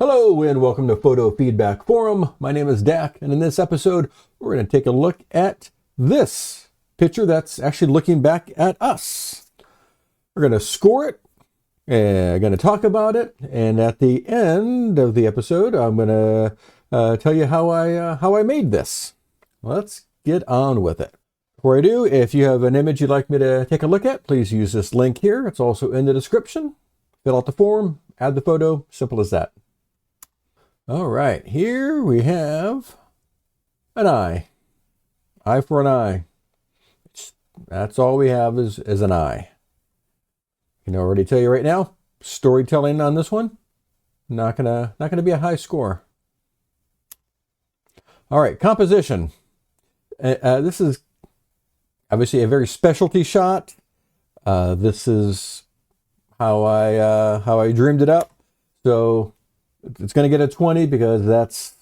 Hello and welcome to Photo Feedback Forum. My name is Dak, and in this episode, we're going to take a look at this picture that's actually looking back at us. We're going to score it, and going to talk about it, and at the end of the episode, I'm going to tell you how I made this. Let's get on with it. Before I do, if you have an image you'd like me to take a look at, please use this link here. It's also in the description. Fill out the form, add the photo, simple as that. All right, here we have an eye. Eye for an eye. That's all we have is an eye. I can already tell you right now, storytelling on this one, not gonna be a high score. All right, composition. This is obviously a very specialty shot. This is how I dreamed it up. So it's going to get a 20 because that's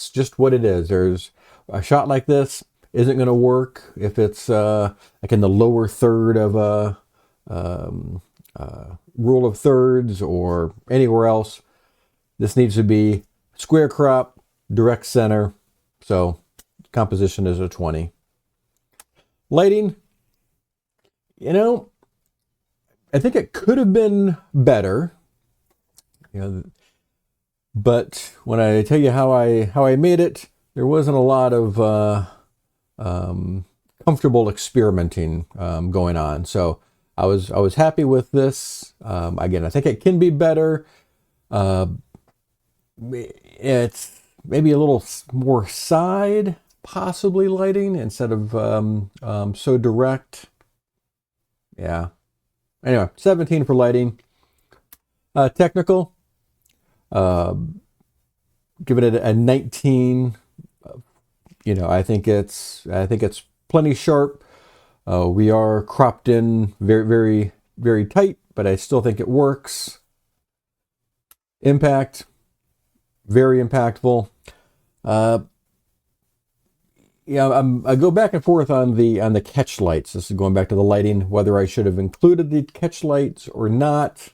just what it is. There's a shot like this isn't going to work if it's like in the lower third of a rule of thirds or anywhere else. This needs to be square crop, direct center. So composition is a 20. Lighting, I think it could have been better. But when I tell you how I made it, there wasn't a lot of comfortable experimenting going on. So I was happy with this. Again, I think it can be better. It's maybe a little more side, possibly lighting instead of so direct. Yeah. Anyway, 17 for lighting. Technical. Giving it a 19. I think it's plenty sharp. We are cropped in very, very, very tight, but I still think it works. Impact, very impactful. I go back and forth on the catch lights. This is going back to the lighting, whether I should have included the catch lights or not.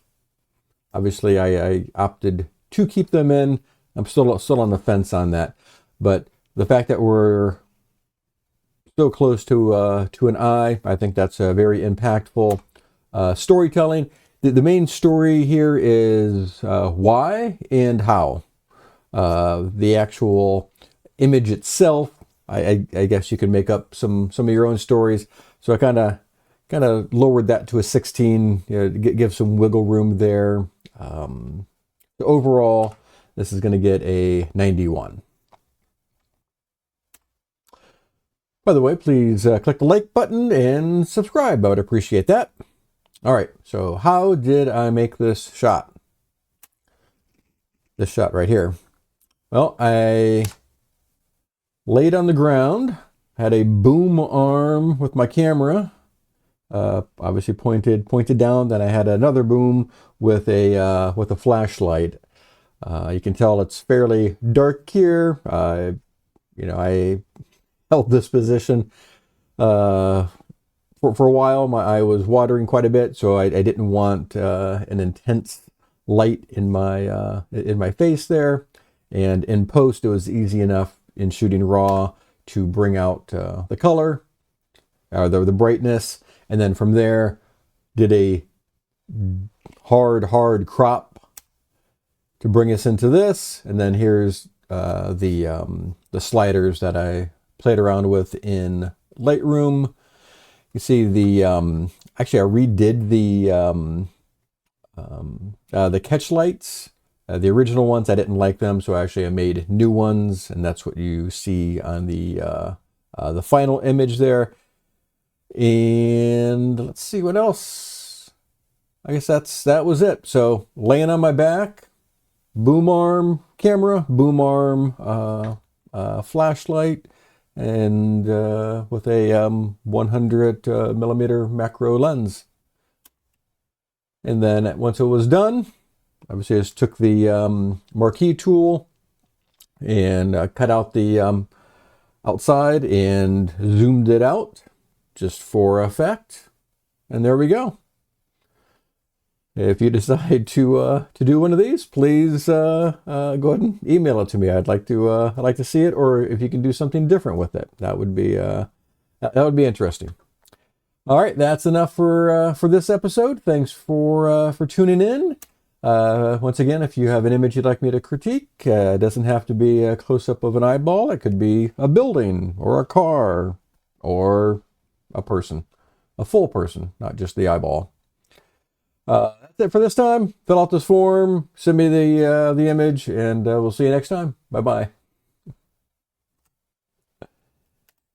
Obviously, I opted to keep them in. I'm still on the fence on that, but the fact that we're so close to an eye, I think that's very impactful. Storytelling. The main story here is why and how. The actual image itself, I guess you can make up some of your own stories. So I kind of lowered that to a 16. Give some wiggle room there. Overall, this is going to get a 91. By the way, please click the like button and subscribe. I would appreciate that. All right, so how did I make this shot? This shot right here. Well, I laid on the ground, had a boom arm with my camera, obviously pointed down. Then I had another boom with a flashlight. You can tell it's fairly dark here. I held this position for a while. My eye was watering quite a bit, so I didn't want an intense light in my face there. And in post, it was easy enough in shooting raw to bring out the color or the brightness, and then from there did a hard crop to bring us into this. And then here's the sliders that I played around with in Lightroom. You see actually I redid the Catchlights. The original ones, I didn't like them, so actually I made new ones, and that's what you see on the final image there. And let's see what else. I guess that was it. So laying on my back, boom arm camera, boom arm flashlight, and with a 100 millimeter macro lens. And then once it was done, obviously I just took the marquee tool and cut out the outside and zoomed it out just for effect. And there we go. if you decide to do one of these, please go ahead and email it to me. I'd like to see it, or if you can do something different with it, that would be interesting. All right, that's enough for this episode. Thanks for tuning in. Once again, if you have an image you'd like me to critique, it doesn't have to be a close-up of an eyeball. It could be a building or a car or a person, a full person, not just the eyeball. That's it for this time. Fill out this form, send me the image, and we'll see you next time. Bye-bye.